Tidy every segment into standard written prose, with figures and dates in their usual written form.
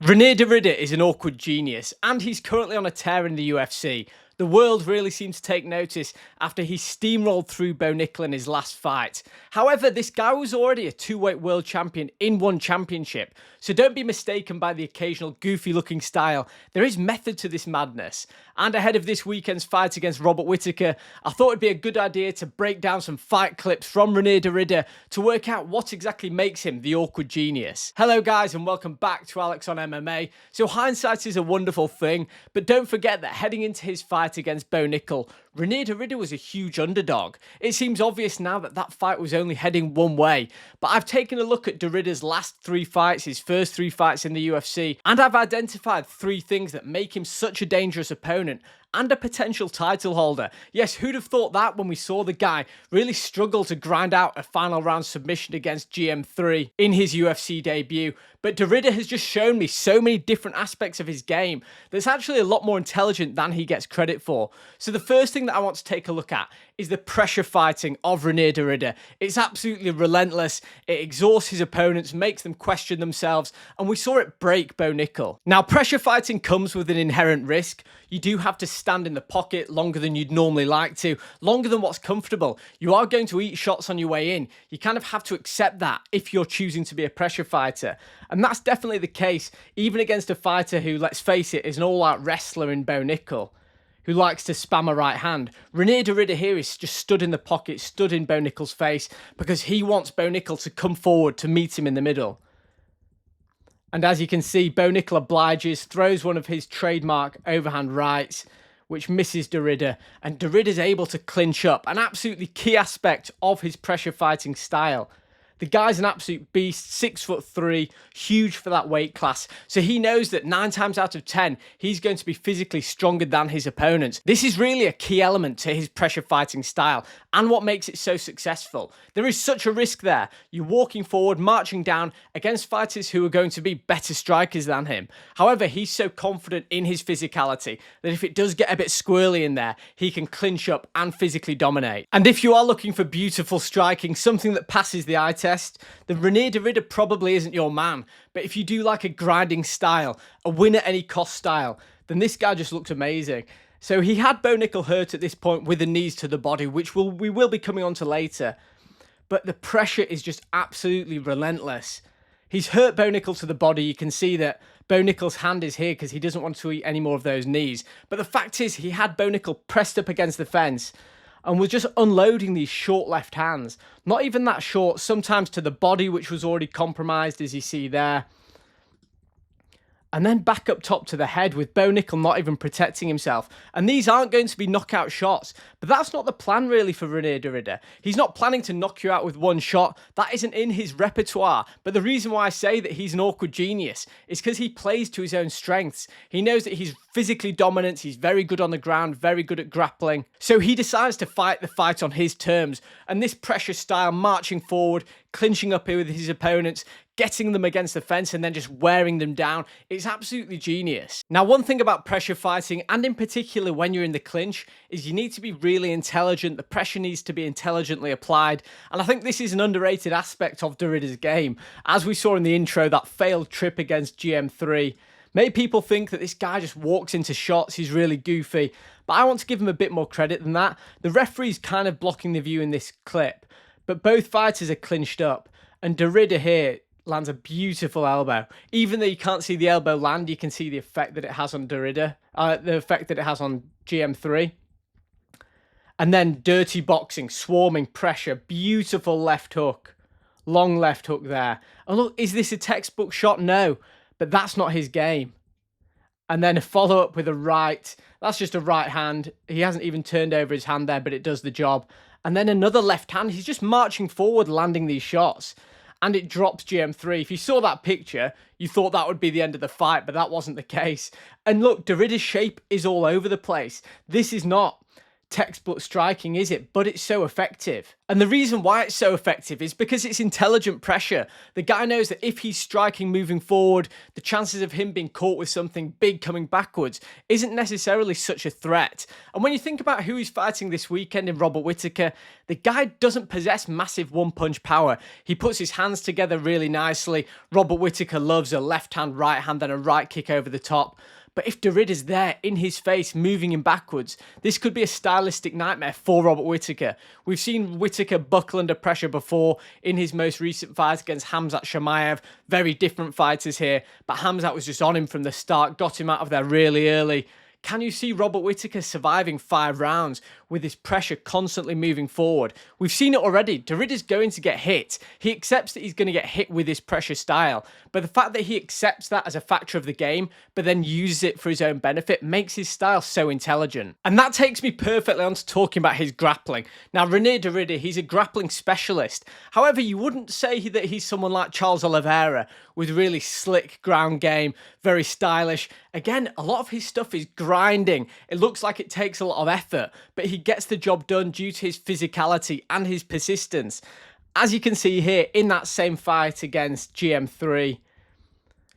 Reinier is an awkward genius, and he's currently on a tear in the UFC. The world really seemed to take notice after he steamrolled through Bo Nickel in his last fight. However, this guy was already a two-weight world champion in one championship, so don't be mistaken by the occasional goofy-looking style. There is method to this madness. And ahead of this weekend's fight against Robert Whittaker, I thought it'd be a good idea to break down some fight clips from Reinier to work out what exactly makes him the awkward genius. Hello guys, and welcome back to Alex on MMA. So hindsight is a wonderful thing, but don't forget that heading into his fight against Bo Nickel, Reinier was a huge underdog. It seems obvious now that that fight was only heading one way, but I've taken a look at Ridder's last three fights, his first three fights in the UFC, and I've identified three things that make him such a dangerous opponent and a potential title holder. Yes, who'd have thought that when we saw the guy really struggle to grind out a final round submission against GM3 in his UFC debut. But Ridder has just shown me so many different aspects of his game that's actually a lot more intelligent than he gets credit for. So the first thing that I want to take a look at is the pressure fighting of Reinier. It's absolutely relentless. It exhausts his opponents, makes them question themselves, and we saw it break Bo Nickel. Now, pressure fighting comes with an inherent risk. You do have to stand in the pocket longer than you'd normally like to, longer than what's comfortable. You are going to eat shots on your way in. You kind of have to accept that if you're choosing to be a pressure fighter. And that's definitely the case, even against a fighter who, let's face it, is an all-out wrestler in Bo Nickel, who likes to spam a right hand. Reinier here is just stood in the pocket, stood in Bo Nickel's face, because he wants Bo Nickel to come forward to meet him in the middle. And as you can see, Bo Nickel obliges, throws one of his trademark overhand rights, which misses Ridder, and Ridder's able to clinch up, an absolutely key aspect of his pressure fighting style. The guy's an absolute beast, 6'3", huge for that weight class. So he knows that 9 times out of 10, he's going to be physically stronger than his opponents. This is really a key element to his pressure fighting style and what makes it so successful. There is such a risk there. You're walking forward, marching down against fighters who are going to be better strikers than him. However, he's so confident in his physicality that if it does get a bit squirrely in there, he can clinch up and physically dominate. And if you are looking for beautiful striking, something that passes the eye test, then Reinier probably isn't your man. But if you do like a grinding style, a win at any cost style, then this guy just looked amazing. So he had Bo Nickel hurt at this point with the knees to the body, which we will be coming on to later. But the pressure is just absolutely relentless. He's hurt Bo Nickel to the body. You can see that Bo Nickel's hand is here because he doesn't want to eat any more of those knees. But the fact is, he had Bo Nickel pressed up against the fence and was just unloading these short left hands. Not even that short, sometimes to the body, which was already compromised, as you see there. And then back up top to the head with Bo Nickel not even protecting himself. And these aren't going to be knockout shots. But that's not the plan really for Reinier. He's not planning to knock you out with one shot. That isn't in his repertoire. But the reason why I say that he's an awkward genius is because he plays to his own strengths. He knows that he's physically dominant. He's very good on the ground, very good at grappling. So he decides to fight the fight on his terms. And this pressure style, marching forward, clinching up here with his opponents, getting them against the fence and then just wearing them down. It's absolutely genius. Now, one thing about pressure fighting, and in particular when you're in the clinch, is you need to be really intelligent. The pressure needs to be intelligently applied. And I think this is an underrated aspect of Ridder's game. As we saw in the intro, that failed trip against GM3 made people think that this guy just walks into shots, he's really goofy. But I want to give him a bit more credit than that. The referee's kind of blocking the view in this clip, but both fighters are clinched up. And Ridder here lands a beautiful elbow. Even though you can't see the elbow land, you can see the effect that it has on Ridder, the effect that it has on GM3. And then dirty boxing, swarming pressure, beautiful left hook, long left hook there. And look, is this a textbook shot? No, but that's not his game. And then a follow-up with a right. That's just a right hand. He hasn't even turned over his hand there, but it does the job. And then another left hand. He's just marching forward, landing these shots. And it drops GM3. If you saw that picture, you thought that would be the end of the fight, but that wasn't the case. And look, Ridder's shape is all over the place. This is not textbook striking, is it? But it's so effective. And the reason why it's so effective is because it's intelligent pressure. The guy knows that if he's striking moving forward, the chances of him being caught with something big coming backwards isn't necessarily such a threat. And when you think about who he's fighting this weekend in Robert Whittaker, the guy doesn't possess massive one-punch power. He puts his hands together really nicely. Robert Whittaker loves a left hand, right hand, and a right kick over the top. But if Derrida's there in his face, moving him backwards, this could be a stylistic nightmare for Robert Whittaker. We've seen Whittaker buckle under pressure before in his most recent fight against Khamzat Chimaev. Very different fighters here, but Khamzat was just on him from the start, got him out of there really early. Can you see Robert Whittaker surviving 5 rounds with his pressure constantly moving forward? We've seen it already. Derrida's going to get hit. He accepts that he's going to get hit with his pressure style. But the fact that he accepts that as a factor of the game, but then uses it for his own benefit, makes his style so intelligent. And that takes me perfectly on to talking about his grappling. Now, Reinier Derrida, he's a grappling specialist. However, you wouldn't say that he's someone like Charles Oliveira with really slick ground game, very stylish. Again, a lot of his stuff is grinding. It looks like it takes a lot of effort, but he gets the job done due to his physicality and his persistence. As you can see here in that same fight against GM3,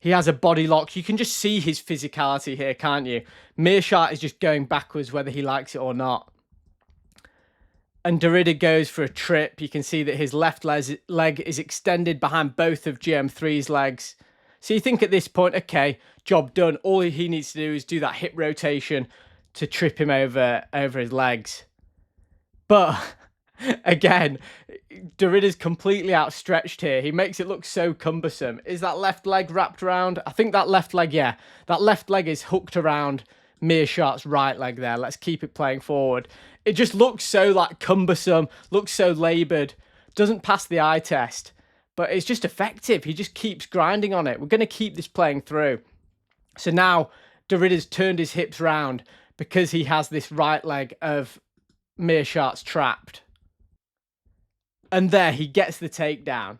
he has a body lock. You can just see his physicality here, can't you? Meerschaert is just going backwards whether he likes it or not. And Derrida goes for a trip. You can see that his left leg is extended behind both of GM3's legs. So you think at this point, okay, job done. All he needs to do is do that hip rotation to trip him over his legs. But again, Derrida's completely outstretched here. He makes it look so cumbersome. Is that left leg wrapped around? I think that left leg, yeah. That left leg is hooked around Meerschaert's right leg there. Let's keep it playing forward. It just looks so like cumbersome, looks so laboured, doesn't pass the eye test. But it's just effective. He just keeps grinding on it. We're going to keep this playing through. So now Derrida's turned his hips round because he has this right leg of Meerschaert's trapped. And there, he gets the takedown.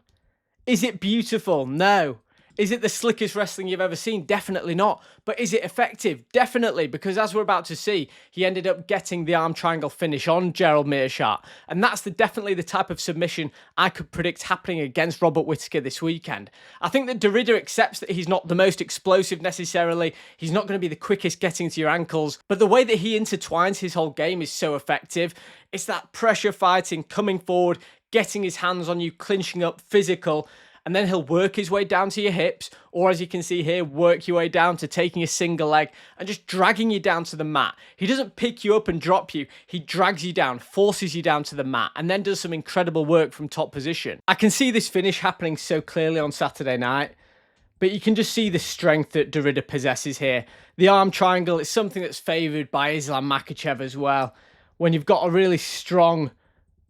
Is it beautiful? No. Is it the slickest wrestling you've ever seen? Definitely not. But is it effective? Definitely, because as we're about to see, he ended up getting the arm triangle finish on Gerald Meerschaert. And that's definitely the type of submission I could predict happening against Robert Whittaker this weekend. I think that Derrida accepts that he's not the most explosive necessarily. He's not going to be the quickest getting to your ankles. But the way that he intertwines his whole game is so effective. It's that pressure fighting, coming forward, getting his hands on you, clinching up, physical. And then he'll work his way down to your hips, or as you can see here, work your way down to taking a single leg and just dragging you down to the mat. He doesn't pick you up and drop you. He drags you down, forces you down to the mat, and then does some incredible work from top position. I can see this finish happening so clearly on Saturday night, but you can just see the strength that Derrida possesses here. The arm triangle is something that's favoured by Islam Makhachev as well. When you've got a really strong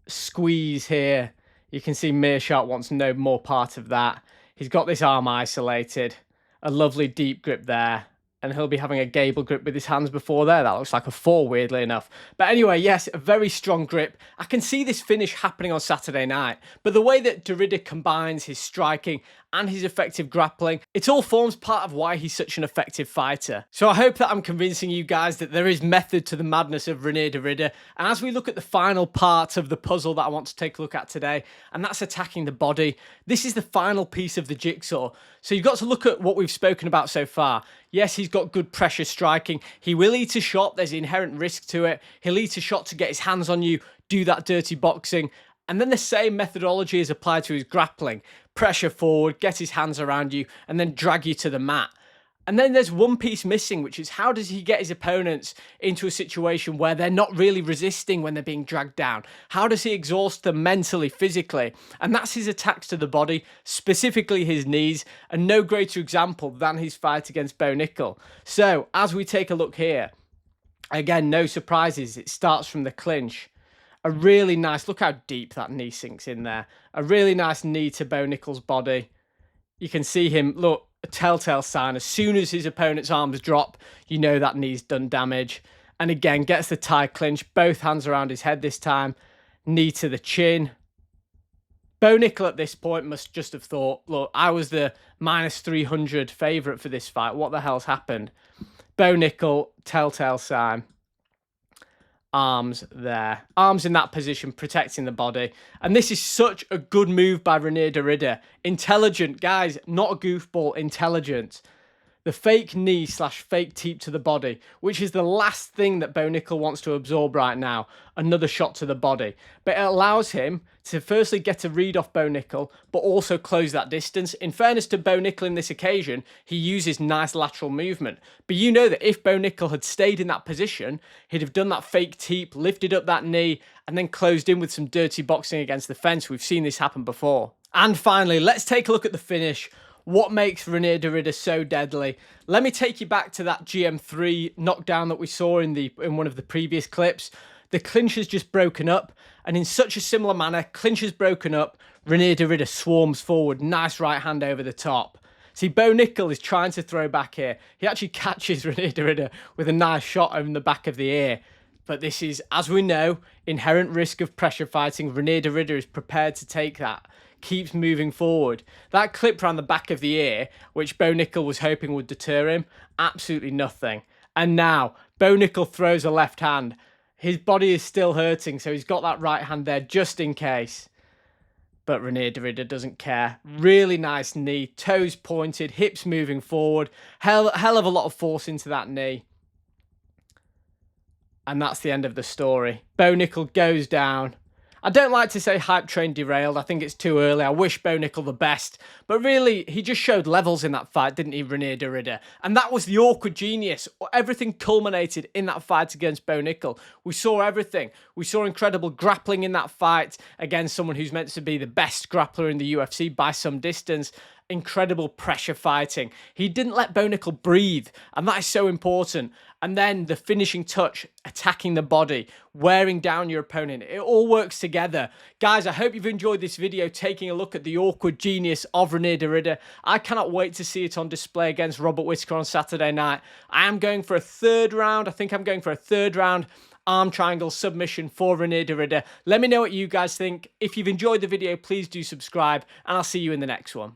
squeeze here, you can see Meerschaert wants no more part of that. He's got this arm isolated. A lovely deep grip there. And he'll be having a gable grip with his hands before there. That looks like a 4, weirdly enough. But anyway, yes, a very strong grip. I can see this finish happening on Saturday night. But the way that Derrida combines his striking and his effective grappling, it all forms part of why he's such an effective fighter. So I hope that I'm convincing you guys that there is method to the madness of Reinier Derrida. And as we look at the final part of the puzzle that I want to take a look at today, and that's attacking the body, this is the final piece of the jigsaw. So you've got to look at what we've spoken about so far. Yes, he's got good pressure striking. He will eat a shot. There's inherent risk to it. He'll eat a shot to get his hands on you, do that dirty boxing. And then the same methodology is applied to his grappling. Pressure forward, get his hands around you, and then drag you to the mat. And then there's one piece missing, which is how does he get his opponents into a situation where they're not really resisting when they're being dragged down? How does he exhaust them mentally, physically? And that's his attacks to the body, specifically his knees, and no greater example than his fight against Bo Nickal. So, as we take a look here, again, no surprises, it starts from the clinch. A really nice, look how deep that knee sinks in there. A really nice knee to Bo Nickal's body. You can see him, look, a telltale sign. As soon as his opponent's arms drop, you know that knee's done damage. And again, gets the tie clinch. Both hands around his head this time. Knee to the chin. Bo Nickal at this point must just have thought, look, I was the -300 favourite for this fight. What the hell's happened? Bo Nickal, telltale sign. arms there. Arms in that position, protecting the body. And this is such a good move by Reinier. Intelligent, guys, not a goofball, intelligent. The fake knee / fake teep to the body, which is the last thing that Bo Nickel wants to absorb right now. Another shot to the body. But it allows him to firstly get a read off Bo Nickel, but also close that distance. In fairness to Bo Nickel in this occasion, he uses nice lateral movement. But you know that if Bo Nickel had stayed in that position, he'd have done that fake teep, lifted up that knee, and then closed in with some dirty boxing against the fence. We've seen this happen before. And finally, let's take a look at the finish. What makes Reinier so deadly? Let me take you back to that GM3 knockdown that we saw in one of the previous clips. The clinch has just broken up, and in such a similar manner, clinch has broken up, Reinier swarms forward, nice right hand over the top. See, Bo Nickel is trying to throw back here. He actually catches Reinier with a nice shot over the back of the ear. But this is, as we know, inherent risk of pressure fighting. Reinier is prepared to take that. Keeps moving forward. That clip around the back of the ear, which Bo Nickel was hoping would deter him, absolutely nothing. And now, Bo Nickel throws a left hand. His body is still hurting, so he's got that right hand there just in case. But Reinier doesn't care. Really nice knee, toes pointed, hips moving forward. Hell of a lot of force into that knee. And that's the end of the story. Bo Nickel goes down. I don't like to say hype train derailed. I think it's too early. I wish Bo Nickel the best. But really, he just showed levels in that fight, didn't he, Reinier? And that was the awkward genius. Everything culminated in that fight against Bo Nickel. We saw everything. We saw incredible grappling in that fight against someone who's meant to be the best grappler in the UFC by some distance. Incredible pressure fighting. He didn't let Bo Nickel breathe, and that is so important. And then the finishing touch, attacking the body, wearing down your opponent. It all works together. Guys, I hope you've enjoyed this video taking a look at the awkward genius of Reinier. I cannot wait to see it on display against Robert Whittaker on Saturday night. I am going for a third round. I think I'm going for a third round arm triangle submission for Reinier. Let me know what you guys think. If you've enjoyed the video, please do subscribe, and I'll see you in the next one.